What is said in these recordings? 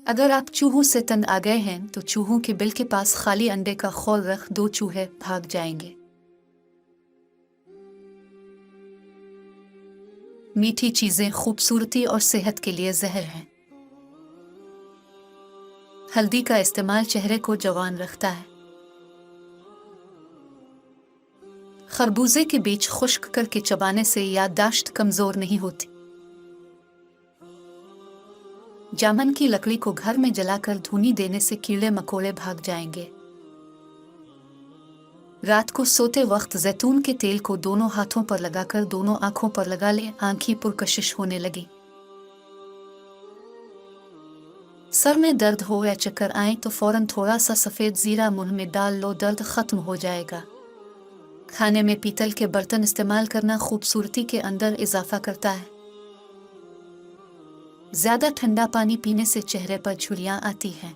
अगर आप चूहों से तंग आ गए हैं तो चूहों के बिल के पास खाली अंडे का खोल रख दो, चूहे भाग जाएंगे। मीठी चीजें खूबसूरती और सेहत के लिए जहर हैं। हल्दी का इस्तेमाल चेहरे को जवान रखता है। खरबूजे के बीज खुश्क करके चबाने से याददाश्त कमजोर नहीं होती। जामुन की लकड़ी को घर में जलाकर धुनी देने से कीड़े मकोड़े भाग जाएंगे। रात को सोते वक्त जैतून के तेल को दोनों हाथों पर लगाकर दोनों आंखों पर लगा लें, आंखें पुरकशिश होने लगी। सर में दर्द हो या चक्कर आए तो फौरन थोड़ा सा सफेद जीरा मुंह में डाल लो, दर्द खत्म हो जाएगा। खाने में पीतल के बर्तन इस्तेमाल करना खूबसूरती के अंदर इजाफा करता है। ज्यादा ठंडा पानी पीने से चेहरे पर झुर्रियां आती हैं।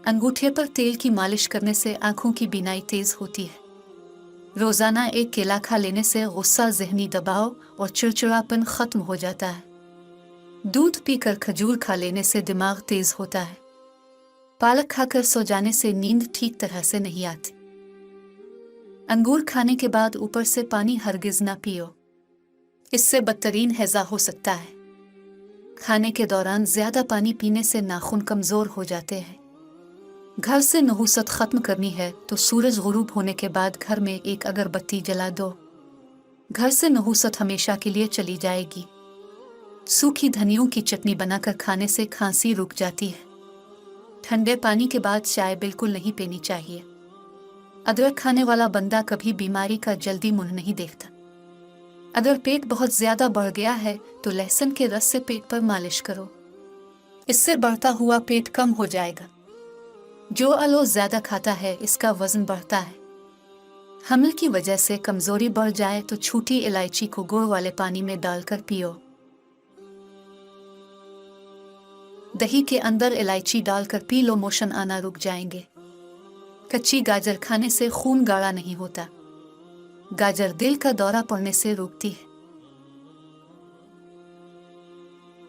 अंगूठे पर तेल की मालिश करने से आंखों की बीनाई तेज होती है। रोजाना एक केला खा लेने से गुस्सा, जहनी दबाव और चिड़चिड़ापन खत्म हो जाता है। दूध पीकर खजूर खा लेने से दिमाग तेज होता है। पालक खाकर सो जाने से नींद ठीक तरह से नहीं आती। अंगूर खाने के बाद ऊपर से पानी हरगिज ना पियो, इससे बदतरीन हैजा हो सकता है। खाने के दौरान ज्यादा पानी पीने से नाखून कमजोर हो जाते हैं। घर से नहुसत खत्म करनी है तो सूरज गुरूब होने के बाद घर में एक अगरबत्ती जला दो। घर से नहुसत हमेशा के लिए चली जाएगी। सूखी धनियों की चटनी बनाकर खाने से खांसी रुक जाती है। ठंडे पानी के बाद चाय बिल्कुल नहीं पीनी चाहिए। अदरक खाने वाला बंदा कभी बीमारी का जल्दी मुंह नहीं देखता। अगर पेट बहुत ज्यादा बढ़ गया है तो लहसुन के रस से पेट पर मालिश करो, इससे बढ़ता हुआ पेट कम हो जाएगा। जो आलू ज्यादा खाता है इसका वजन बढ़ता है। हमल की वजह से कमजोरी बढ़ जाए तो छोटी इलायची को गुड़ वाले पानी में डालकर पियो। दही के अंदर इलायची डालकर पी लो, मोशन आना रुक जाएंगे। कच्ची गाजर खाने से खून गाढ़ा नहीं होता। गाजर दिल का दौरा पड़ने से रोकती है।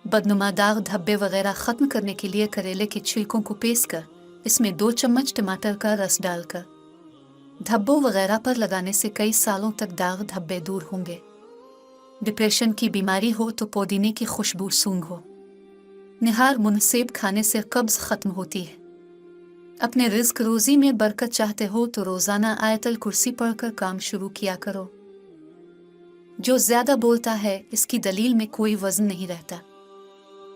बदनुमा दाग, धब्बे वगैरह खत्म करने के लिए करेले के छिलकों को पीस कर इसमें 2 चम्मच टमाटर का रस डालकर धब्बों वगैरह पर लगाने से कई सालों तक दाग धब्बे दूर होंगे। डिप्रेशन की बीमारी हो तो पुदीने की खुशबू सूंघो। निहार मुनसेब खाने से कब्ज खत्म होती है। अपने रिज्क रोजी में बरकत चाहते हो तो रोजाना आयतल कुर्सी पढ़कर काम शुरू किया करो। जो ज्यादा बोलता है इसकी दलील में कोई वजन नहीं रहता।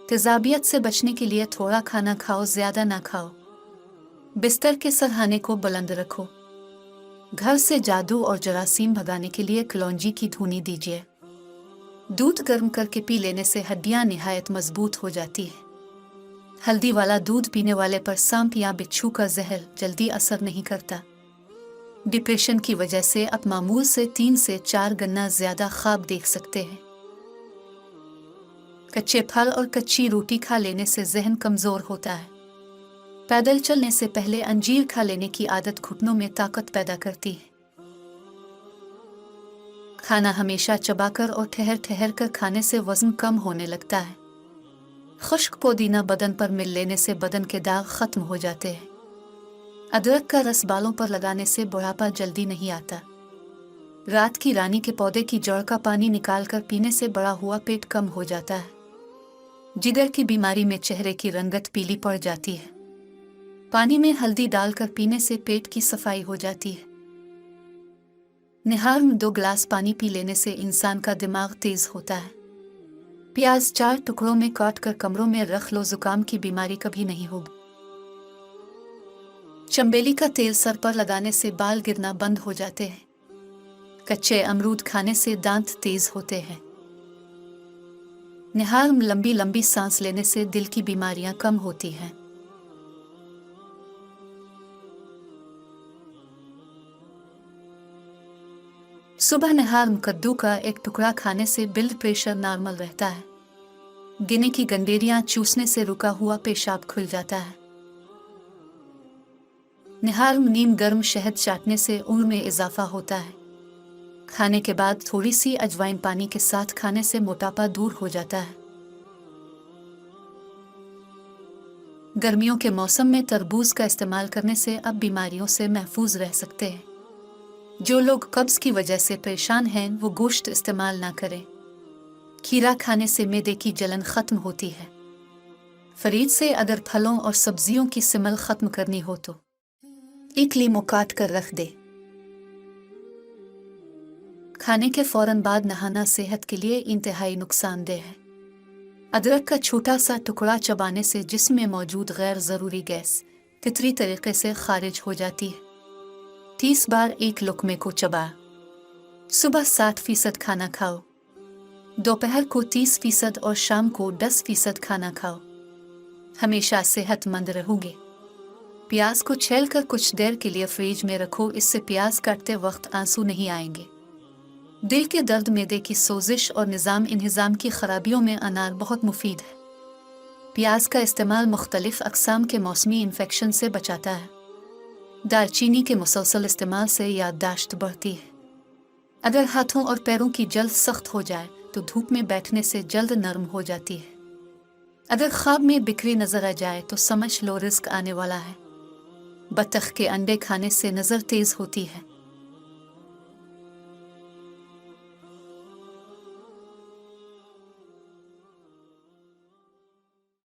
तेजाबियत से बचने के लिए थोड़ा खाना खाओ, ज्यादा ना खाओ। बिस्तर के सरहाने को बुलंद रखो। घर से जादू और जरासीम भगाने के लिए कलौंजी की धुनी दीजिए। दूध गर्म करके पी लेने से हड्डियां निहायत मजबूत हो जाती है। हल्दी वाला दूध पीने वाले पर सांप या बिच्छू का जहर जल्दी असर नहीं करता। डिप्रेशन की वजह से आप मामूल से 3 से 4 गुना ज्यादा ख्वाब देख सकते हैं। कच्चे फल और कच्ची रोटी खा लेने से जहन कमजोर होता है। पैदल चलने से पहले अंजीर खा लेने की आदत घुटनों में ताकत पैदा करती है। खाना हमेशा चबाकर और ठहर ठहर कर खाने से वजन कम होने लगता है। खुश्क पुदीना बदन पर मिल लेने से बदन के दाग खत्म हो जाते हैं। अदरक का रस बालों पर लगाने से बुढ़ापा जल्दी नहीं आता। रात की रानी के पौधे की जड़ का पानी निकालकर पीने से बढ़ा हुआ पेट कम हो जाता है। जिगर की बीमारी में चेहरे की रंगत पीली पड़ जाती है। पानी में हल्दी डालकर पीने से पेट की सफाई हो जाती है। निहार में 2 गिलास पानी पी लेने से इंसान का दिमाग तेज होता है। प्याज 4 टुकड़ों में काट कर कमरों में रख लो, जुकाम की बीमारी कभी नहीं होगी। चंबेली का तेल सर पर लगाने से बाल गिरना बंद हो जाते हैं। कच्चे अमरूद खाने से दांत तेज होते हैं। निहार में लंबी लंबी सांस लेने से दिल की बीमारियां कम होती हैं। सुबह निहार में कद्दू का 1 टुकड़ा खाने से ब्लड प्रेशर नॉर्मल रहता है। गिने की गंडेरियां चूसने से रुका हुआ पेशाब खुल जाता है। निहार में नीम गर्म शहद चाटने से उम्र में इजाफा होता है। खाने के बाद थोड़ी सी अजवाइन पानी के साथ खाने से मोटापा दूर हो जाता है। गर्मियों के मौसम में तरबूज का इस्तेमाल करने से आप बीमारियों से महफूज रह सकते हैं। जो लोग कब्ज की वजह से परेशान हैं वो गोश्त इस्तेमाल ना करें। खीरा खाने से मैदे की जलन खत्म होती है। फरीद से अगर फलों और सब्जियों की सिमल खत्म करनी हो तो एक लीमू काट कर रख दे। खाने के फौरन बाद नहाना सेहत के लिए इंतहाई नुकसानदेह है। अदरक का छोटा सा टुकड़ा चबाने से जिस्म में मौजूद गैर ज़रूरी गैस फितरी तरीके से खारिज हो जाती है। 30 बार एक लुक़मे को चबा। सुबह 60% खाना खाओ, दोपहर को 30% और शाम को 10% खाना खाओ। हमेशा सेहतमंद रहोगे। प्याज को छीलकर कुछ देर के लिए फ्रिज में रखो, इससे प्याज काटते वक्त आंसू नहीं आएंगे। दिल के दर्द, मैदे की सोजिश और निज़ाम इंहिज़ाम की खराबियों में अनार बहुत मुफीद है। प्याज का इस्तेमाल मुख्तलिफ अक़साम के मौसमी इन्फेक्शन से बचाता है। दालचीनी के मुसलसल इस्तेमाल से याददाश्त बढ़ती है। अगर हाथों और पैरों की जल्द सख्त हो जाए तो धूप में बैठने से जल्द नरम हो जाती है। अगर ख्वाब में बिक्री नजर आ जाए तो समझ लो रिस्क आने वाला है। बतख के अंडे खाने से नज़र तेज होती है।